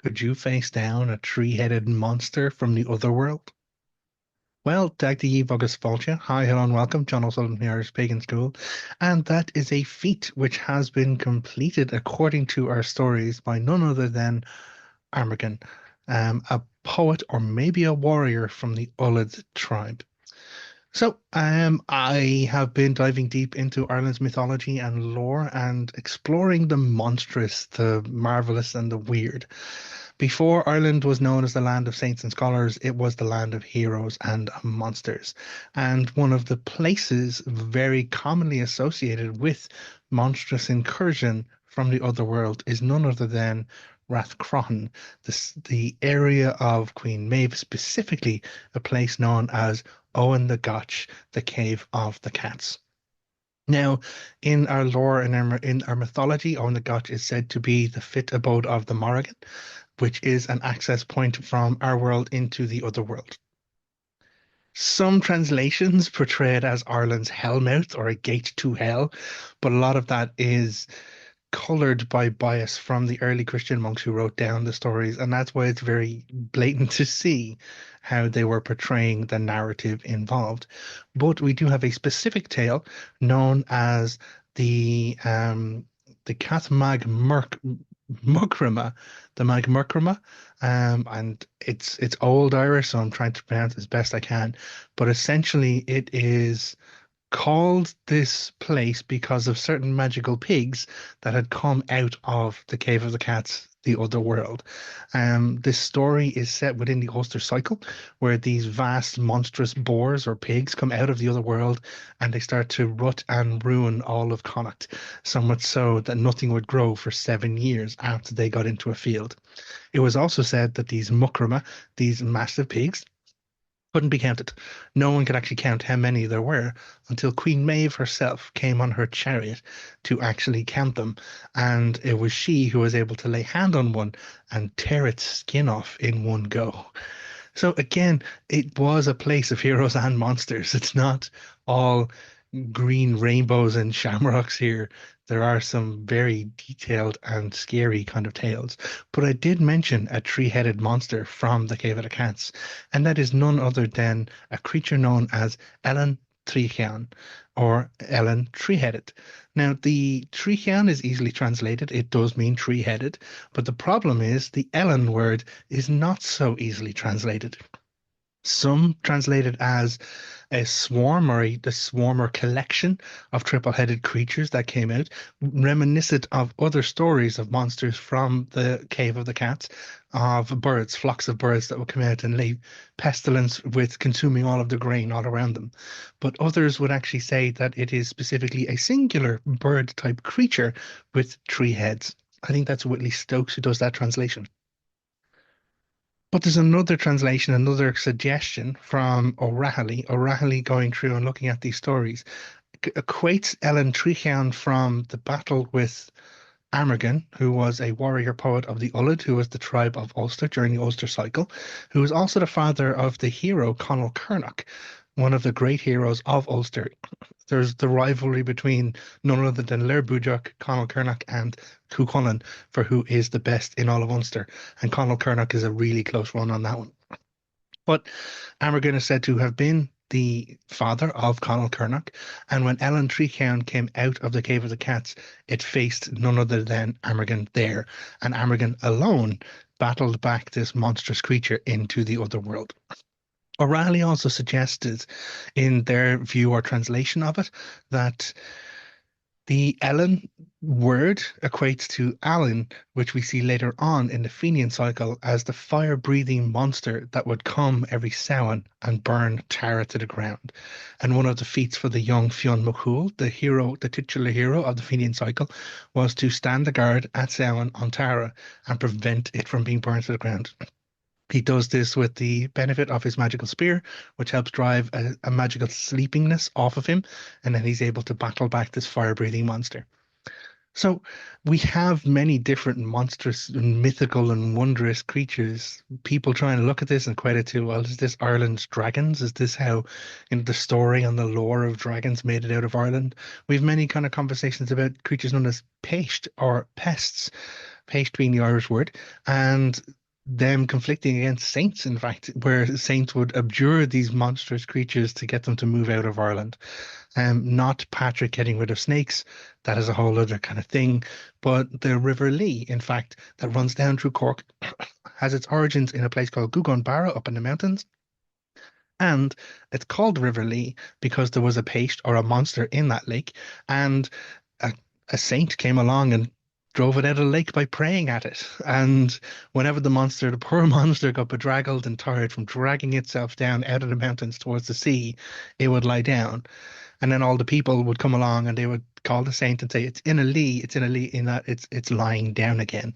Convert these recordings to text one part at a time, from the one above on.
Could you face down a three-headed monster from the Otherworld? Well, Dagda Yee Bogus Fáilte. Hi, hello, and welcome. Jon O'Sullivan from the Irish Pagan School. And that is a feat which has been completed according to our stories by none other than Amairgene, a poet or maybe a warrior from the Ullad tribe. I have been diving deep into Ireland's mythology and lore and exploring the monstrous, the marvelous, and the weird. Before Ireland was known as the land of saints and scholars, it was the land of heroes and monsters. And one of the places very commonly associated with monstrous incursion from the other world is none other than Rathcroghan, the area of Queen Maeve, specifically a place known as Oweynagat, the Cave of the Cats. Now, in our lore and in our mythology, Oweynagat is said to be the fit abode of the Morrigan, which is an access point from our world into the other world. Some translations portray it as Ireland's hellmouth or a gate to hell, but a lot of that is colored by bias from the early Christian monks who wrote down the stories, and that's why it's very blatant to see how they were portraying the narrative involved. But we do have a specific tale known as the Cat Mag Muckrama, the Mag Muckrama, and it's old Irish, so I'm trying to pronounce it as best I can. But essentially, it is called this place because of certain magical pigs that had come out of the Cave of the Cats, the other world. This story is set within the Ulster cycle, where these vast, monstrous boars or pigs come out of the other world and they start to rut and ruin all of Connacht, so much so that nothing would grow for 7 years after they got into a field. It was also said that these muckrama, these massive pigs, couldn't be counted. No one could actually count how many there were until Queen Maeve herself came on her chariot to actually count them. And it was she who was able to lay hand on one and tear its skin off in one go. So again, it was a place of heroes and monsters. It's not all green rainbows and shamrocks here. There are some very detailed and scary kind of tales. But I did mention a three-headed monster from the Cave of the Cats, and that is none other than a creature known as Ellén Tríchend or Ellen Three-headed. Now, the Tríchend is easily translated. It does mean three-headed, but the problem is the Ellen word is not so easily translated. Some translate it as a swarm or a swarm or collection of triple-headed creatures that came out, reminiscent of other stories of monsters from the Cave of the Cats, of birds, flocks of birds that would come out and leave pestilence with consuming all of the grain all around them. But others would actually say that it is specifically a singular bird-type creature with three heads. I think that's Whitley Stokes who does that translation. But there's another translation, another suggestion from O'Rahilly. O'Rahilly going through and looking at these stories equates Ellen Trechen from the battle with Amairgene, who was a warrior poet of the Ullad, who was the tribe of Ulster during the Ulster cycle, who was also the father of the hero Conall Cernach, one of the great heroes of Ulster. There's the rivalry between none other than Lair Búideach, Conall Cernach, and Cuchulainn for who is the best in all of Ulster. And Conall Cernach is a really close run on that one. But Amairgene is said to have been the father of Conall Cernach, and when Ellén Tríchend came out of the Cave of the Cats, it faced none other than Amairgene there, and Amairgene alone battled back this monstrous creature into the other world. O'Reilly also suggested in their view or translation of it that the Ellen word equates to Alan, which we see later on in the Fionn cycle as the fire-breathing monster that would come every Samhain and burn Tara to the ground. And one of the feats for the young Fionn McCool, the hero, the titular hero of the Fionn cycle, was to stand the guard at Samhain on Tara and prevent it from being burned to the ground. He does this with the benefit of his magical spear, which helps drive a magical sleepiness off of him, and then he's able to battle back this fire-breathing monster. So we have many different monstrous and mythical and wondrous creatures. People trying to look at this and equate it to, well, is this Ireland's dragons? Is this how, the story and the lore of dragons made it out of Ireland? We've many kind of conversations about creatures known as peist or pests. Paist being the Irish word, and them conflicting against saints, in fact, where saints would abjure these monstrous creatures to get them to move out of Ireland. Not Patrick getting rid of snakes, that is a whole other kind of thing, but the River Lee, in fact, that runs down through Cork, has its origins in a place called Gougon up in the mountains. And it's called River Lee because there was a paist or a monster in that lake, and a, a saint came along and drove it out of the lake by praying at it. And whenever the poor monster got bedraggled and tired from dragging itself down out of the mountains towards the sea, it would lie down. And then all the people would come along and they would call the saint and say, it's in a lee, in that it's lying down again.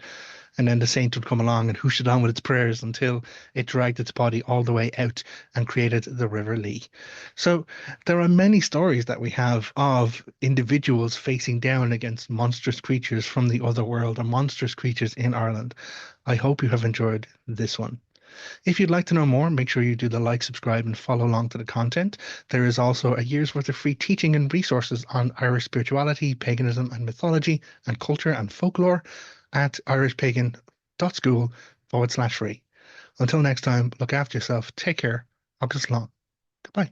And then the saint would come along and hoosh it on with its prayers until it dragged its body all the way out and created the River Lee. So there are many stories that we have of individuals facing down against monstrous creatures from the other world and monstrous creatures in Ireland. I hope you have enjoyed this one. If you'd like to know more, make sure you do the like, subscribe, and follow along to the content. There is also a year's worth of free teaching and resources on Irish spirituality, paganism, and mythology, and culture and folklore at irishpagan.school/free. Until next time, look after yourself, take care, August long. Goodbye.